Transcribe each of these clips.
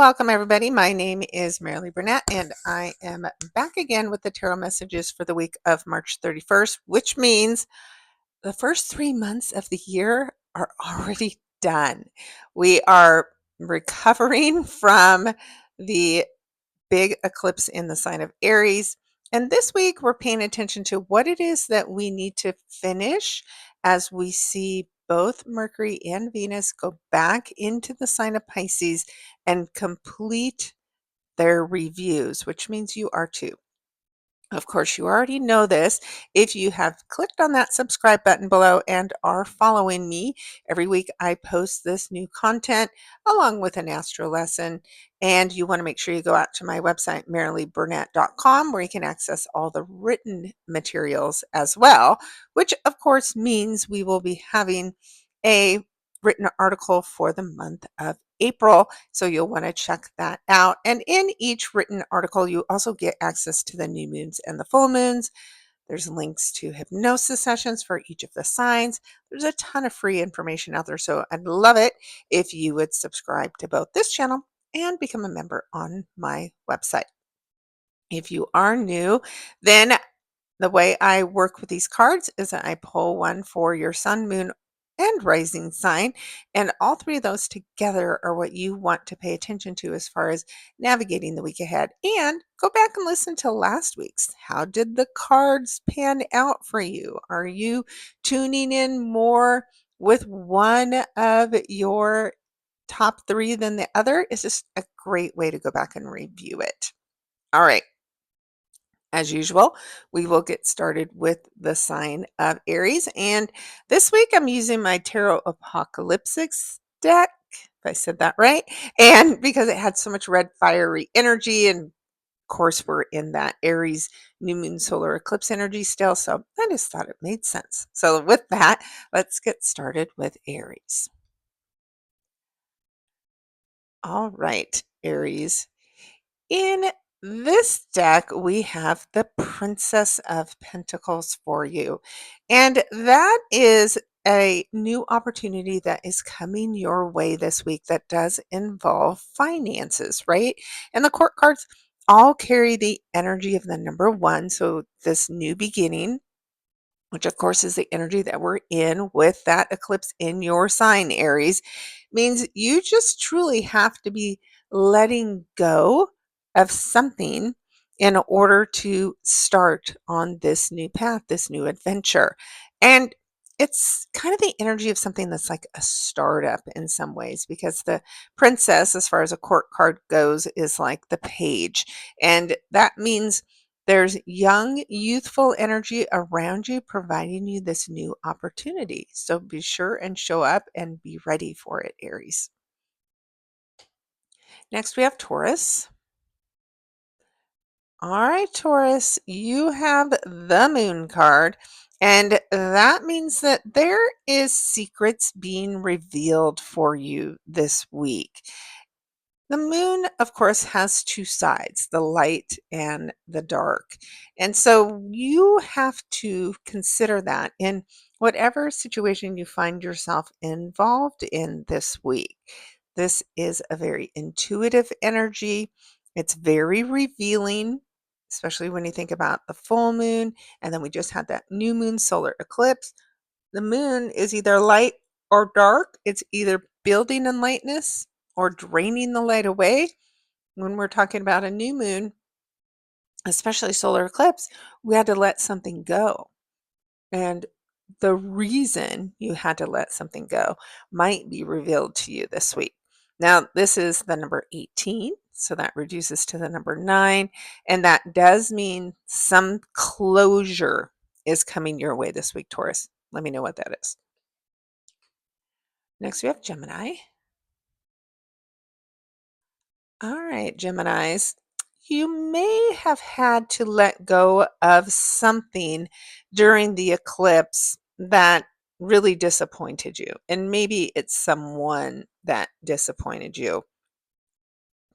Welcome, everybody. My name is Maralee Burnett, and I am back again with the tarot messages for the week of March 31st, which means the first 3 months of the year are already done. We are recovering from the big eclipse in the sign of Aries. And this week, we're paying attention to what it is that we need to finish as we see both Mercury and Venus go back into the sign of Pisces and complete their reviews, which means you are too. Of course, you already know this. If you have clicked on that subscribe button below and are following me, every week I post this new content along with an astro lesson. And you want to make sure you go out to my website, maraleeburnett.com, where you can access all the written materials as well, which of course means we will be having a written article for the month of April. So you'll want to check that out. And in each written article, you also get access to the new moons and the full moons. There's links to hypnosis sessions for each of the signs. There's a ton of free information out there. So I'd love it if you would subscribe to both this channel and become a member on my website. If you are new, then the way I work with these cards is that I pull one for your sun, moon, and rising sign. And all three of those together are what you want to pay attention to as far as navigating the week ahead. And go back and listen to last week's. How did the cards pan out for you? Are you tuning in more with one of your top three than the other? It's just a great way to go back and review it. All right. As usual, we will get started with the sign of Aries. And this week I'm using my Tarot Apocalyptics deck, if I said that right. And because it had so much red fiery energy, and of course, we're in that Aries new moon solar eclipse energy still. So I just thought it made sense. So with that, let's get started with Aries. All right, Aries. In this deck, we have the Princess of Pentacles for you. And that is a new opportunity that is coming your way this week that does involve finances, right? And the court cards all carry the energy of the number one. So this new beginning, which of course is the energy that we're in with that eclipse in your sign, Aries, means you just truly have to be letting go of something in order to start on this new path, this new adventure. And it's kind of the energy of something that's like a startup in some ways, because the princess, as far as a court card goes, is like the page. And that means there's young, youthful energy around you providing you this new opportunity. So be sure and show up and be ready for it, Aries. Next, we have Taurus. All right, Taurus, you have the moon card, and that means that there is secrets being revealed for you this week. The moon, of course, has two sides, the light and the dark. And so you have to consider that in whatever situation you find yourself involved in this week. This is a very intuitive energy. It's very revealing, especially when you think about the full moon. And then we just had that new moon solar eclipse. The moon is either light or dark. It's either building in lightness or draining the light away. When we're talking about a new moon, especially solar eclipse, we had to let something go. And the reason you had to let something go might be revealed to you this week. Now, this is the number 18, so that reduces to the number 9. And that does mean some closure is coming your way this week, Taurus. Let me know what that is. Next, we have Gemini. All right, Geminis. You may have had to let go of something during the eclipse that really disappointed you. And maybe it's someone that disappointed you.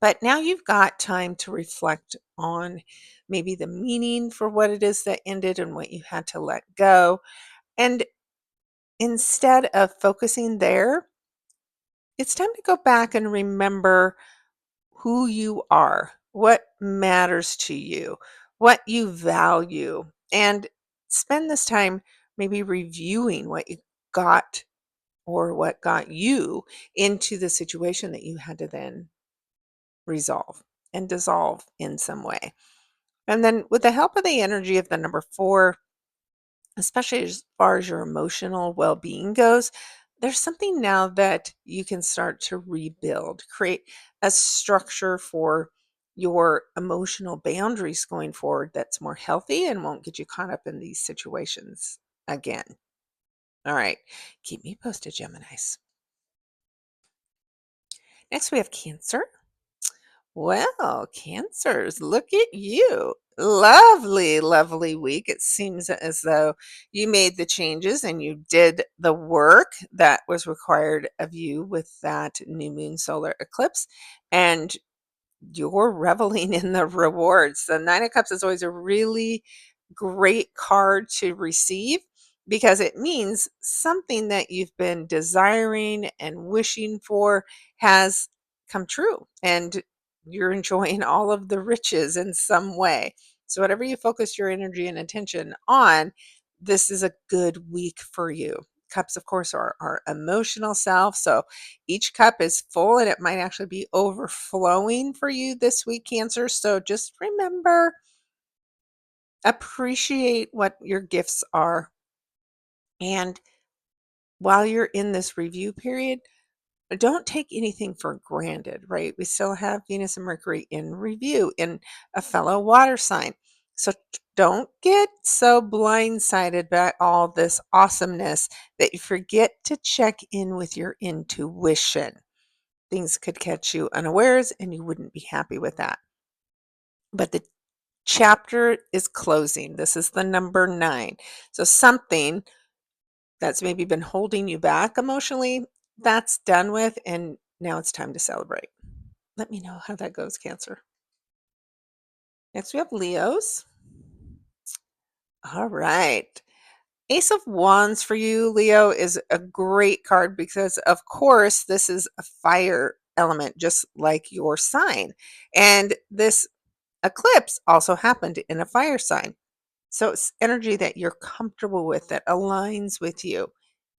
But now you've got time to reflect on maybe the meaning for what it is that ended and what you had to let go. And instead of focusing there, it's time to go back and remember who you are, what matters to you, what you value, and spend this time maybe reviewing what you got or what got you into the situation that you had to then resolve and dissolve in some way. And then, with the help of the energy of the number 4, especially as far as your emotional well being goes, there's something now that you can start to rebuild, create a structure for your emotional boundaries going forward that's more healthy and won't get you caught up in these situations again. All right. Keep me posted, Geminis. Next, we have Cancer. Well, Cancers, look at you. Lovely, lovely week. It seems as though you made the changes and you did the work that was required of you with that new moon solar eclipse. And you're reveling in the rewards. The Nine of Cups is always a really great card to receive because it means something that you've been desiring and wishing for has come true and you're enjoying all of the riches in some way. So, whatever you focus your energy and attention on, this is a good week for you. Cups, of course, are our emotional self. So, each cup is full and it might actually be overflowing for you this week, Cancer. So, just remember, appreciate what your gifts are. And while you're in this review period, don't take anything for granted, right? We still have Venus and Mercury in review in a fellow water sign. So don't get so blindsided by all this awesomeness that you forget to check in with your intuition. Things could catch you unawares and you wouldn't be happy with that. But the chapter is closing. This is the number 9. So something that's maybe been holding you back emotionally, that's done with, and now it's time to celebrate. Let me know how that goes, Cancer. Next, we have Leos. All right. Ace of Wands for you, Leo, is a great card because, of course, this is a fire element, just like your sign. And this eclipse also happened in a fire sign. So it's energy that you're comfortable with, that aligns with you.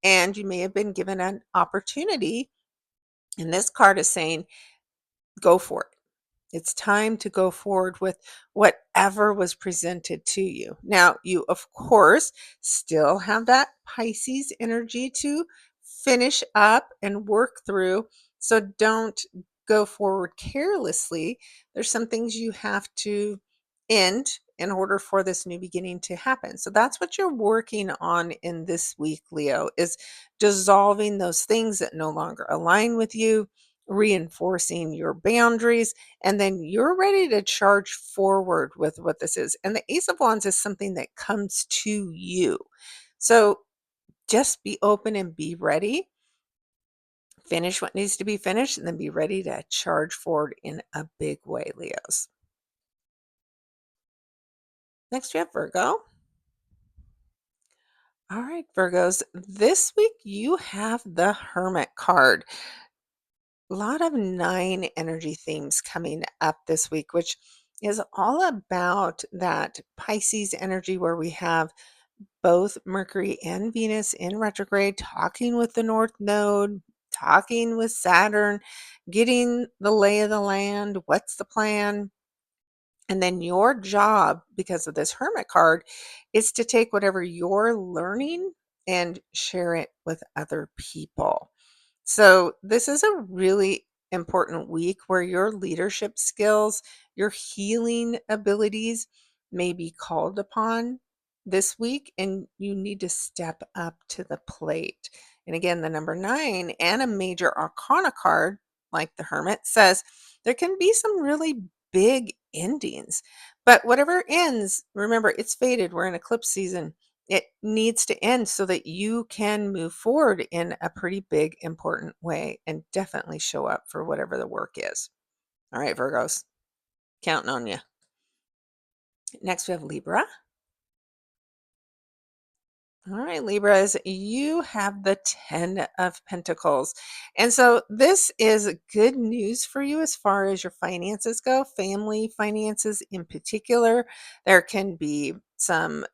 And you may have been given an opportunity. And this card is saying, go for it. It's time to go forward with whatever was presented to you. Now, you, of course, still have that Pisces energy to finish up and work through. So don't go forward carelessly. There's some things you have to end in order for this new beginning to happen. So that's what you're working on in this week, Leo, is dissolving those things that no longer align with you, reinforcing your boundaries, and then you're ready to charge forward with what this is. And the Ace of Wands is something that comes to you. So just be open and be ready. Finish what needs to be finished and then be ready to charge forward in a big way, Leos. Next, we have Virgo. All right, Virgos, this week you have the Hermit card. A lot of 9 energy themes coming up this week, which is all about that Pisces energy where we have both Mercury and Venus in retrograde, talking with the North Node, talking with Saturn, getting the lay of the land. What's the plan? And then your job, because of this Hermit card, is to take whatever you're learning and share it with other people. So, this is a really important week where your leadership skills, your healing abilities may be called upon this week, and you need to step up to the plate. And again, the number 9 and a major arcana card like the Hermit says there can be some really big endings. But whatever ends, remember, it's faded. We're in eclipse season. It needs to end so that you can move forward in a pretty big, important way and definitely show up for whatever the work is. All right, Virgos, counting on you. Next, we have Libra. All right, Libras, you have the 10 of Pentacles. And so this is good news for you as far as your finances go, family finances in particular. There can be some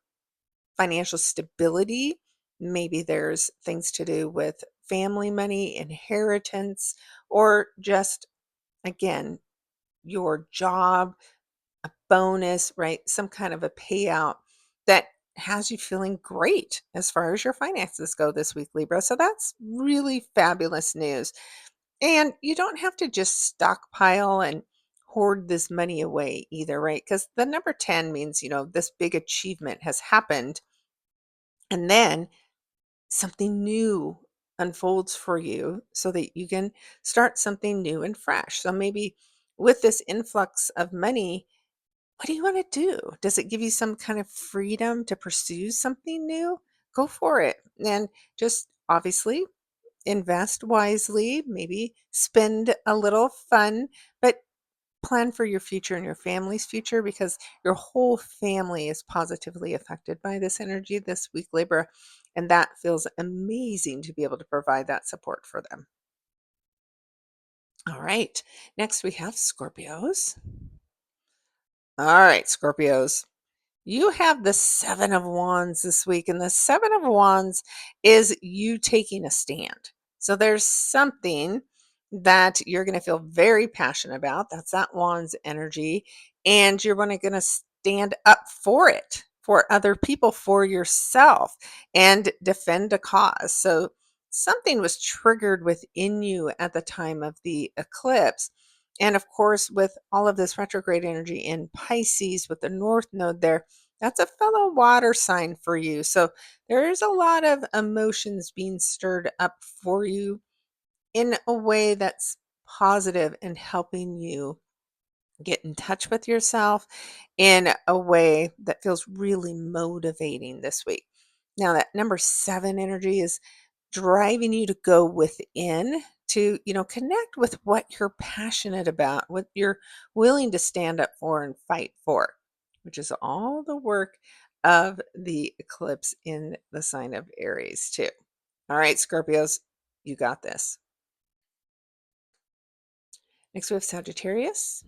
financial stability. Maybe there's things to do with family money, inheritance, or just, again, your job, a bonus, right? Some kind of a payout that has you feeling great as far as your finances go this week, Libra. So that's really fabulous news. And you don't have to just stockpile and hoard this money away either, right? Because the number 10 means, this big achievement has happened. And then something new unfolds for you so that you can start something new and fresh. So maybe with this influx of money, what do you want to do? Does it give you some kind of freedom to pursue something new? Go for it. And just obviously invest wisely, maybe spend a little fun, but plan for your future and your family's future because your whole family is positively affected by this energy this week, Libra. And that feels amazing to be able to provide that support for them. All right. Next, we have Scorpios. All right, Scorpios. You have the 7 of Wands this week, and the 7 of Wands is you taking a stand. So there's something that you're going to feel very passionate about. That's that Wands energy. And you're going to stand up for it, for other people, for yourself, and defend a cause. So something was triggered within you at the time of the eclipse. And of course, with all of this retrograde energy in Pisces with the North Node there, that's a fellow water sign for you. So there is a lot of emotions being stirred up for you in a way that's positive and helping you get in touch with yourself in a way that feels really motivating this week. Now, that number 7 energy is driving you to go within to, connect with what you're passionate about, what you're willing to stand up for and fight for, which is all the work of the eclipse in the sign of Aries, too. All right, Scorpios, you got this. Next, we have Sagittarius.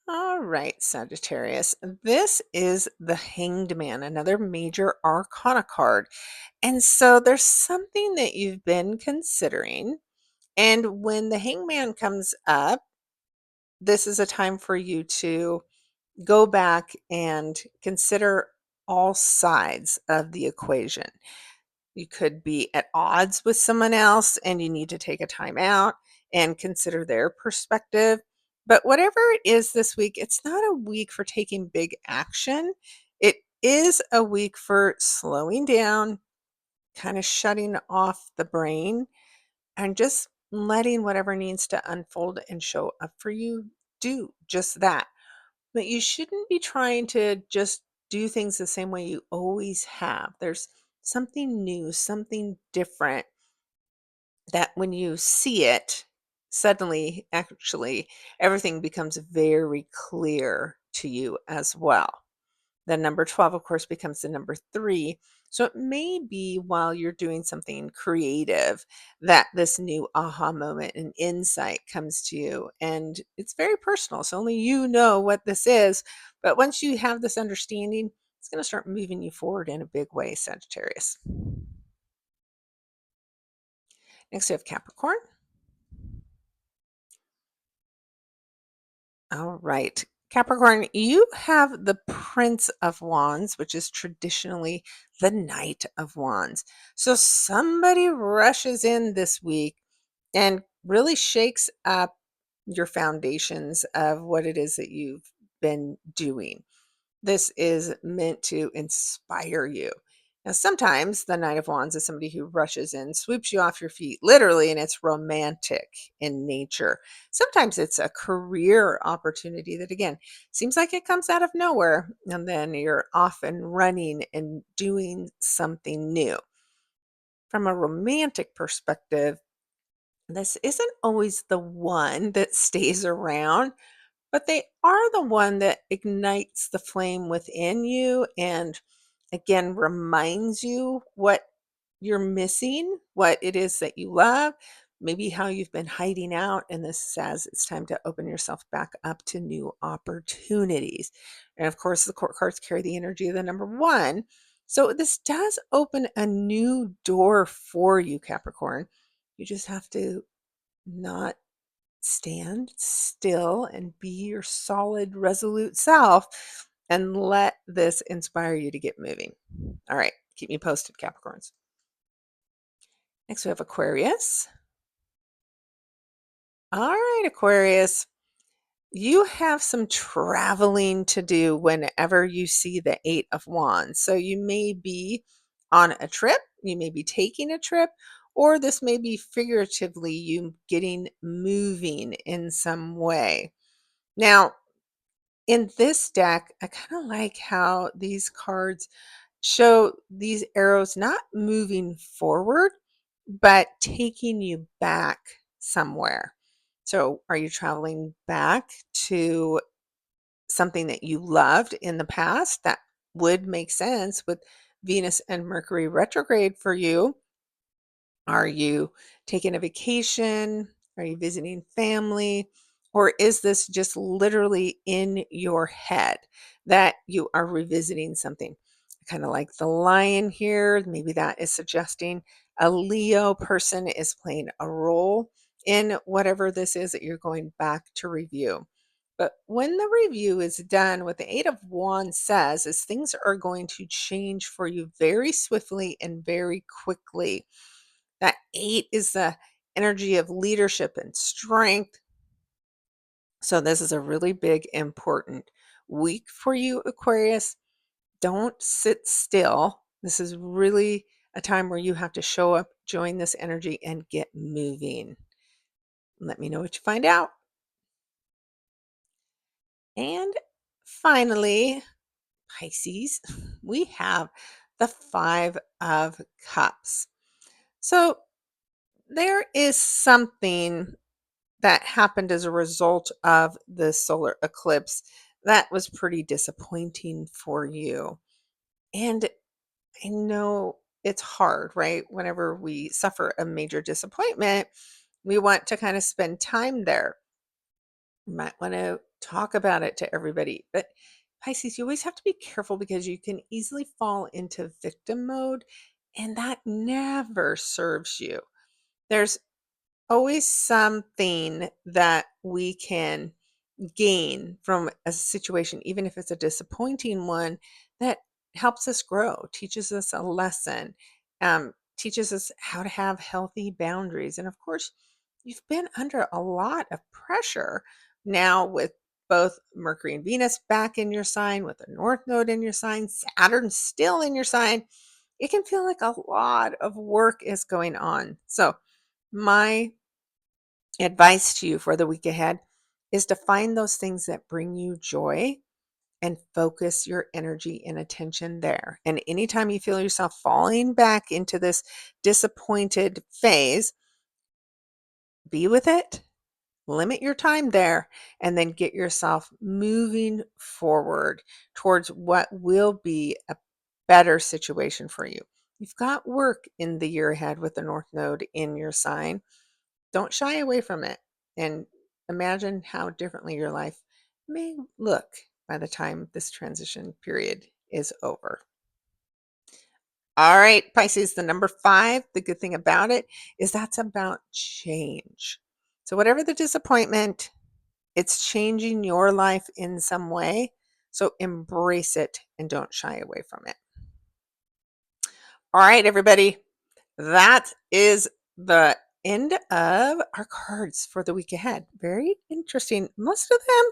All right, Sagittarius. This is the Hanged Man, another major arcana card. And so there's something that you've been considering. And when the hangman comes up, this is a time for you to go back and consider all sides of the equation. You could be at odds with someone else and you need to take a time out and consider their perspective. But whatever it is this week, it's not a week for taking big action. It is a week for slowing down, kind of shutting off the brain and just letting whatever needs to unfold and show up for you do just that. But you shouldn't be trying to just do things the same way you always have. There's something new, something different that when you see it, suddenly, actually, everything becomes very clear to you as well. The number 12, of course, becomes the number 3. So it may be while you're doing something creative that this new aha moment and insight comes to you. And it's very personal. So only you know what this is. But once you have this understanding, it's going to start moving you forward in a big way, Sagittarius. Next, we have Capricorn. All right. Capricorn, you have the Prince of Wands, which is traditionally the Knight of Wands. So somebody rushes in this week and really shakes up your foundations of what it is that you've been doing. This is meant to inspire you. Now, sometimes the Knight of Wands is somebody who rushes in, sweeps you off your feet, literally, and it's romantic in nature. Sometimes it's a career opportunity that, again, seems like it comes out of nowhere, and then you're off and running and doing something new. From a romantic perspective, this isn't always the one that stays around, but they are the one that ignites the flame within you and again reminds you what you're missing, what it is that you love, maybe how you've been hiding out. And this says it's time to open yourself back up to new opportunities. And of course, the court cards carry the energy of the number one. So this does open a new door for you, Capricorn. You just have to not stand still and be your solid, resolute self and let this inspire you to get moving. All right, keep me posted, Capricorns. Next, we have Aquarius. All right, Aquarius, you have some traveling to do whenever you see the Eight of Wands. So you may be on a trip, you may be taking a trip, or this may be figuratively you getting moving in some way. Now, in this deck, I kind of like how these cards show these arrows not moving forward, but taking you back somewhere. So, are you traveling back to something that you loved in the past? That would make sense with Venus and Mercury retrograde for you. Are you taking a vacation? Are you visiting family? Or is this just literally in your head that you are revisiting something? Kind of like the lion here. Maybe that is suggesting a Leo person is playing a role in whatever this is that you're going back to review. But when the review is done, what the Eight of Wands says is things are going to change for you very swiftly and very quickly. That eight is the energy of leadership and strength. So, this is a really big, important week for you, Aquarius. Don't sit still. This is really a time where you have to show up, join this energy, and get moving. Let me know what you find out. And finally, Pisces, we have the Five of Cups. So, there is something that happened as a result of the solar eclipse that was pretty disappointing for you. And I know it's hard, right? Whenever we suffer a major disappointment, we want to kind of spend time there. You might want to talk about it to everybody. But Pisces, you always have to be careful because you can easily fall into victim mode, and that never serves you. There's always something that we can gain from a situation, even if it's a disappointing one, that helps us grow, teaches us a lesson, teaches us how to have healthy boundaries. And of course, you've been under a lot of pressure now with both Mercury and Venus back in your sign, with the North Node in your sign, Saturn still in your sign. It can feel like a lot of work is going on. So, my advice to you for the week ahead is to find those things that bring you joy and focus your energy and attention there. And anytime you feel yourself falling back into this disappointed phase, be with it, limit your time there, and then get yourself moving forward towards what will be a better situation for you. You've got work in the year ahead with the North Node in your sign. Don't shy away from it and imagine how differently your life may look by the time this transition period is over. All right, Pisces, the number five, the good thing about it is that's about change. So, whatever the disappointment, it's changing your life in some way. So, embrace it and don't shy away from it. All right, everybody. That is the end of our cards for the week ahead. Very interesting. Most of them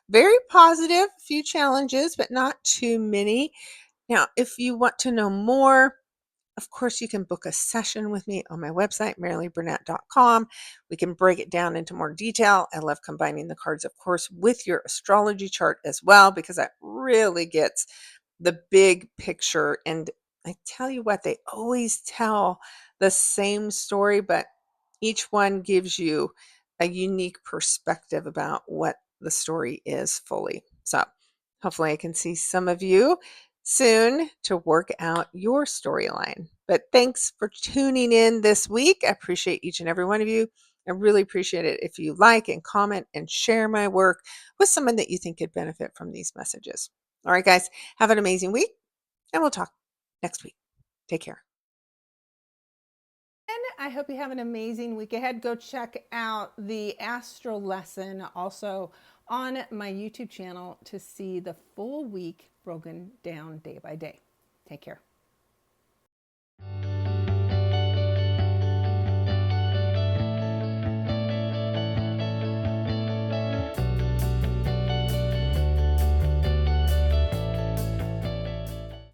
very positive, few challenges, but not too many. Now, if you want to know more, of course, you can book a session with me on my website, MaraleeBurnett.com. We can break it down into more detail. I love combining the cards, of course, with your astrology chart as well, because that really gets the big picture. And I tell you what, they always tell the same story, but each one gives you a unique perspective about what the story is fully. So hopefully I can see some of you soon to work out your storyline. But thanks for tuning in this week. I appreciate each and every one of you. I really appreciate it if you like and comment and share my work with someone that you think could benefit from these messages. All right, guys, have an amazing week, and we'll talk next week. Take care. And I hope you have an amazing week ahead. Go check out the Astro lesson also on my YouTube channel to see the full week broken down day by day. Take care.